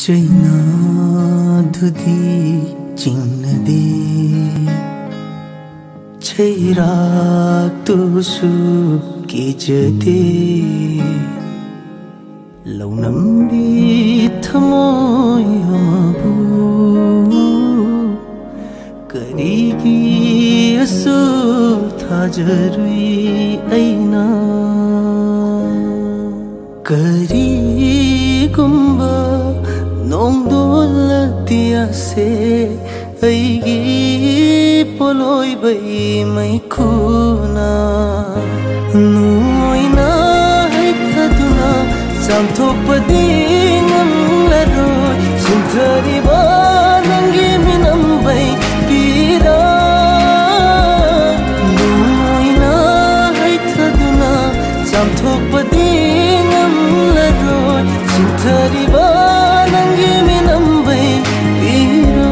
चैनाधुधी चिन्नदे छैराक्तुसु कीजदे लौनम्बी थमोय अमबु करिगी असु थाजरुई ऐना करिगुम्बा नोंदोलतियासे ऐगी पोलोइबै मैखुना नुइना हैथदुना चांथोकपदि ngamlaroi sinthariba nangi minambai pira nuina haithaduna चांथोकपदि ngamlaroi sinthariba nangi minambai pira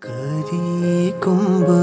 kari kumba